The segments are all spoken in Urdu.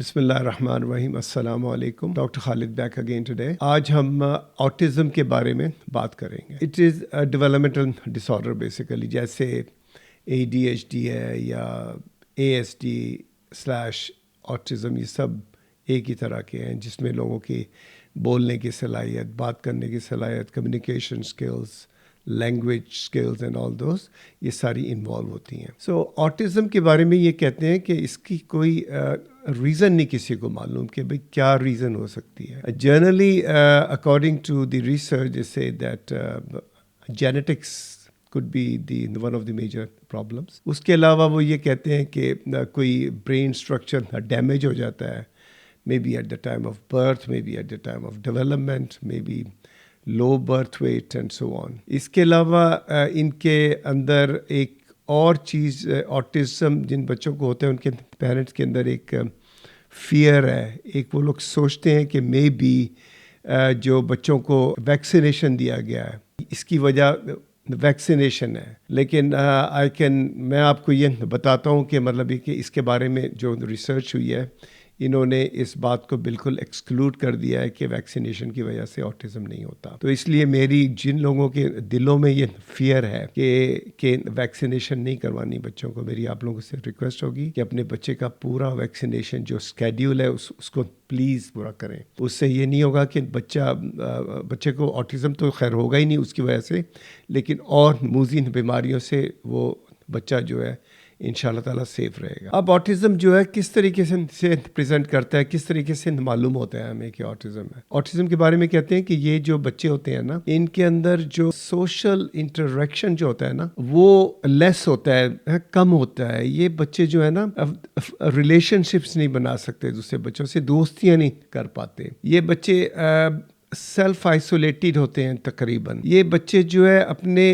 بسم اللہ الرحمن الرحیم. السلام علیکم. Doctor Khalid back again today. آج ہم آٹزم کے بارے میں بات کریں گے. It is developmental disorder basically, جیسے ADHD ہے یا ASD/آٹزم، یہ سب ایک ہی طرح کے ہیں جس میں لوگوں کی بولنے کی صلاحیت، بات کرنے کی صلاحیت، communication skills, language skills and all those, یہ ساری انوالو ہوتی ہیں. سو آٹزم کے بارے میں یہ کہتے ہیں کہ اس کی کوئی ریزن نہیں کسی کو معلوم کہ بھئی کیا ریزن ہو سکتی ہے. Generally according to the research سے that genetics could be one of the major problems. اس کے علاوہ وہ یہ کہتے ہیں کہ کوئی برین اسٹرکچر ڈیمیج ہو جاتا ہے، may be at the time of birth, may be at the time of development, may be low birth weight and so on. اس کے علاوہ ان کے اندر ایک اور چیز، آٹزم جن بچوں کو ہوتے ہیں ان کے پیرنٹس کے اندر ایک فیئر ہے. ایک وہ لوگ سوچتے ہیں کہ مے بی جو بچوں کو ویکسینیشن دیا گیا ہے اس کی وجہ ویکسینیشن ہے، لیکن میں آپ کو یہ بتاتا ہوں کہ مطلب یہ کہ اس کے بارے میں جو ریسرچ ہوئی ہے انہوں نے اس بات کو بالکل ایکسکلوڈ کر دیا ہے کہ ویکسینیشن کی وجہ سے آٹزم نہیں ہوتا. تو اس لیے میری جن لوگوں کے دلوں میں یہ فیئر ہے کہ ویکسینیشن نہیں کروانی بچوں کو، میری آپ لوگوں سے ریکویسٹ ہوگی کہ اپنے بچے کا پورا ویکسینیشن جو اسکیڈیول ہے اس کو پلیز پورا کریں. اس سے یہ نہیں ہوگا کہ بچے کو آٹزم تو خیر ہوگا ہی نہیں اس کی وجہ سے، لیکن اور موذین بیماریوں سے وہ بچہ جو ہے انشاءاللہ تعالیٰ سیف رہے گا. اب آٹزم جو ہے کس طریقے سے پریزنٹ کرتا ہے، کس طریقے سے معلوم ہوتا ہے ہمیں کہ آٹزم ہے. آٹزم کے بارے میں کہتے ہیں کہ یہ جو بچے ہوتے ہیں نا، ان کے اندر جو سوشل انٹریکشن جو ہوتا ہے نا وہ لیس ہوتا ہے، کم ہوتا ہے. یہ بچے جو ہے نا ریلیشن شپس نہیں بنا سکتے، دوسرے بچوں سے دوستیاں نہیں کر پاتے. یہ بچے سیلف آئسولیٹڈ ہوتے ہیں تقریباً. یہ بچے جو ہے اپنے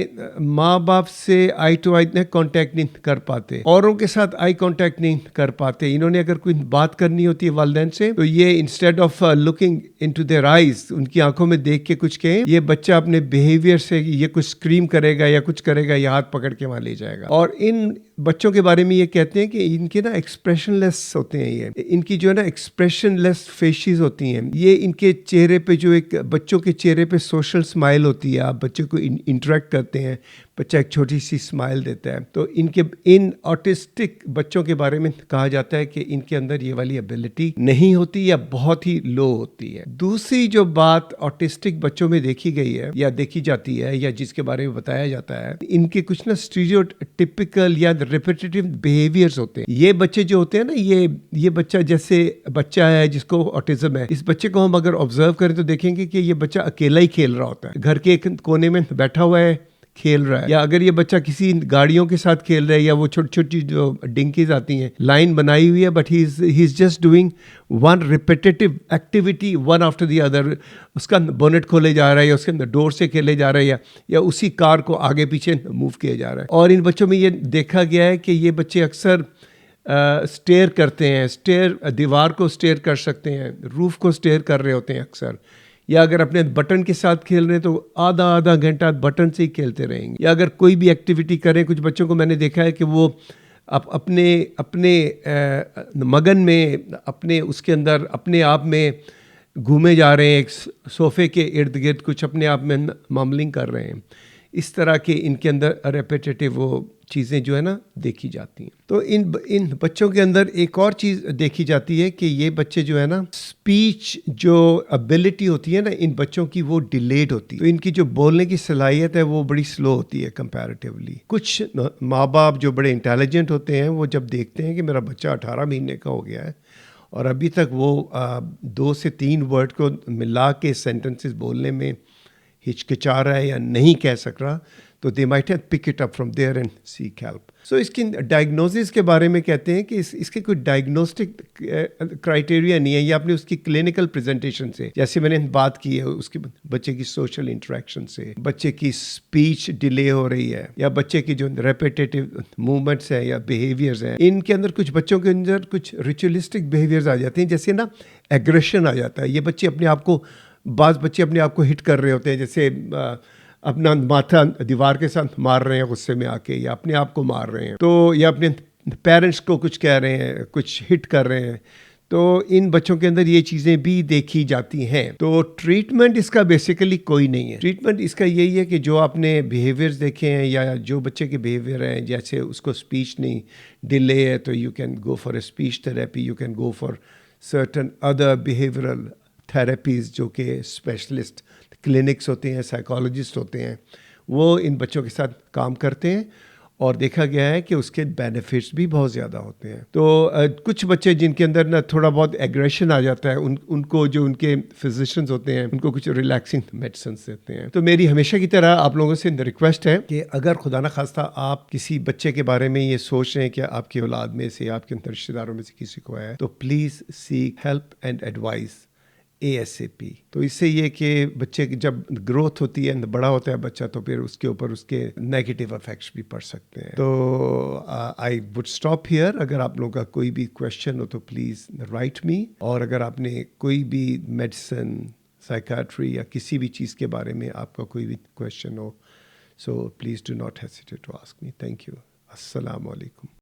ماں باپ سے آئی ٹو آئی کانٹیکٹ نہیں کر پاتے، اوروں کے ساتھ آئی کانٹیکٹ نہیں کر پاتے. انہوں نے اگر کوئی بات کرنی ہوتی ہے والدین سے تو یہ instead of looking into their eyes, ان کی آنکھوں میں دیکھ کے کچھ کہیں، یہ بچہ اپنے بیہیویئر سے یہ کچھ اسکریم کرے گا یا کچھ کرے گا، یہ ہاتھ پکڑ کے وہاں لے جائے گا. اور ان بچوں کے بارے میں یہ کہتے ہیں کہ ان کے نا ایکسپریشن لیس ہوتے ہیں. یہ ان کی جو ہے نا ایکسپریشن لیس فیشز ہوتی ہیں. یہ ان کے چہرے پہ جو ایک بچوں کے چہرے پہ سوشل اسمائل ہوتی ہے، آپ بچے کو انٹریکٹ کرتے ہیں، بچہ ایک چھوٹی سی اسمائل دیتا ہے. تو ان آٹسٹک بچوں کے بارے میں کہا جاتا ہے کہ ان کے اندر یہ والی ایبلٹی نہیں ہوتی یا بہت ہی لو ہوتی ہے. دوسری جو بات آٹسٹک بچوں میں دیکھی گئی ہے یا دیکھی جاتی ہے یا جس کے بارے میں بتایا جاتا ہے، ان کے کچھ نا اسٹیریوٹیپیکل یا ریپیٹیٹیو بیہیویئرز ہوتے ہیں. یہ بچے جو ہوتے ہیں نا، یہ بچہ جیسے بچہ ہے جس کو آٹزم ہے، اس بچے کو ہم اگر آبزرو کریں تو دیکھیں گے کہ یہ بچہ اکیلا ہی کھیل رہا ہوتا ہے، گھر کے ایک کونے میں بیٹھا ہوا ہے کھیل رہا ہے. یا اگر یہ بچہ کسی گاڑیوں کے ساتھ کھیل رہا ہے یا وہ چھوٹی چھوٹی جو ڈنکیز آتی ہیں، لائن بنائی ہوئی ہے، but he is just doing one repetitive activity one after the other. اس کا بونٹ کھولے جا رہا ہے یا اس کے اندر ڈور سے کھیلے جا رہا ہے یا اسی کار کو آگے پیچھے موو کیا جا رہا ہے. اور ان بچوں میں یہ دیکھا گیا ہے کہ یہ بچے اکثر اسٹیئر کرتے ہیں، دیوار کو اسٹیئر کر سکتے ہیں، روف کو اسٹیئر کر رہے ہوتے ہیں اکثر. یا اگر اپنے بٹن کے ساتھ کھیل رہے ہیں تو آدھا گھنٹہ بٹن سے ہی کھیلتے رہیں گے. یا اگر کوئی بھی ایکٹیویٹی کریں، کچھ بچوں کو میں نے دیکھا ہے کہ وہ اپنے مگن میں اپنے اس کے اندر اپنے آپ میں گھومے جا رہے ہیں، ایک صوفے کے ارد گرد کچھ اپنے آپ میں ماملنگ کر رہے ہیں. اس طرح کے ان کے اندر ریپیٹیٹیو وہ چیزیں جو ہے نا دیکھی جاتی ہیں. تو ان بچوں کے اندر ایک اور چیز دیکھی جاتی ہے کہ یہ بچے جو ہے نا اسپیچ جو ابیلٹی ہوتی ہے نا ان بچوں کی وہ ڈیلیڈ ہوتی ہے. تو ان کی جو بولنے کی صلاحیت ہے وہ بڑی سلو ہوتی ہے کمپیریٹیولی. کچھ ماں باپ جو بڑے انٹیلیجنٹ ہوتے ہیں وہ جب دیکھتے ہیں کہ میرا بچہ 18 مہینے کا ہو گیا ہے اور ابھی تک وہ 2 سے 3 ورڈ کو ملا کے سینٹنسز بولنے میں ہچکچا رہا ہے یا نہیں کہہ سک رہا، تو they might have pick it up from there and seek help. So اس کی ڈائگنوزس کے بارے میں کہتے ہیں کہ اس کے کوئی ڈائگنوسٹک کرائٹیریا نہیں ہے. یہ اپنے اس کی کلینکل پریزنٹیشن سے، جیسے میں نے بات کی ہے اس کے بچے کی سوشل انٹریکشن سے، بچے کی اسپیچ ڈیلے ہو رہی ہے یا بچے کی جو ریپیٹیٹیو موومنٹس ہیں یا بیہیویئرز ہیں، ان کے اندر کچھ بچوں کے اندر کچھ ریچولیسٹک بیہیویئرز آ جاتے ہیں، جیسے نا ایگریشن آ جاتا ہے. یہ بچے اپنے آپ کو، بعض بچے اپنے آپ کو ہٹ کر رہے ہوتے ہیں، جیسے اپنا ماتھا دیوار کے ساتھ مار رہے ہیں غصے میں آ کے، یا اپنے آپ کو مار رہے ہیں، تو یا اپنے پیرنٹس کو کچھ کہہ رہے ہیں، کچھ ہٹ کر رہے ہیں. تو ان بچوں کے اندر یہ چیزیں بھی دیکھی جاتی ہیں. تو ٹریٹمنٹ اس کا بیسیکلی کوئی نہیں ہے. ٹریٹمنٹ اس کا یہی ہے کہ جو آپ نے بیہیویئرز دیکھے ہیں یا جو بچے کے بیہیویئر ہیں, جیسے اس کو اسپیچ نہیں ڈیلے ہے تو you can go for a speech therapy, you can go for certain other behavioural therapies جو کہ اسپیشلسٹ کلینکس ہوتے ہیں, سائیکالوجسٹ ہوتے ہیں, وہ ان بچوں کے ساتھ کام کرتے ہیں, اور دیکھا گیا ہے کہ اس کے بینیفٹس بھی بہت زیادہ ہوتے ہیں. تو کچھ بچے جن کے اندر نا تھوڑا بہت ایگریشن آ جاتا ہے, ان کو جو ان کے فزیشنز ہوتے ہیں ان کو کچھ ریلیکسنگ میڈیسنس دیتے ہیں. تو میری ہمیشہ کی طرح آپ لوگوں سے ریکویسٹ ہے کہ اگر خدا نخواستہ آپ کسی بچے کے بارے میں یہ سوچ رہے ہیں کہ آپ کی اولاد میں سے, آپ کے رشتہ داروں میں سے کسی کو ہے, تو please seek help and advise ASAP. تو اس سے یہ کہ بچے کی جب گروتھ ہوتی ہے, بڑا ہوتا ہے بچہ, تو پھر اس کے اوپر اس کے نیگیٹو افیکٹس بھی پڑ سکتے ہیں. تو آئی وڈ اسٹاپ ہیئر. اگر آپ لوگوں کا کوئی بھی کویشچن ہو تو پلیز رائٹ می, اور اگر آپ نے کوئی بھی میڈیسن, سائیکیٹری یا کسی بھی چیز کے بارے میں آپ کا کوئی بھی کویشچن ہو, so please do not hesitate to ask me. Thank you. السلام علیکم.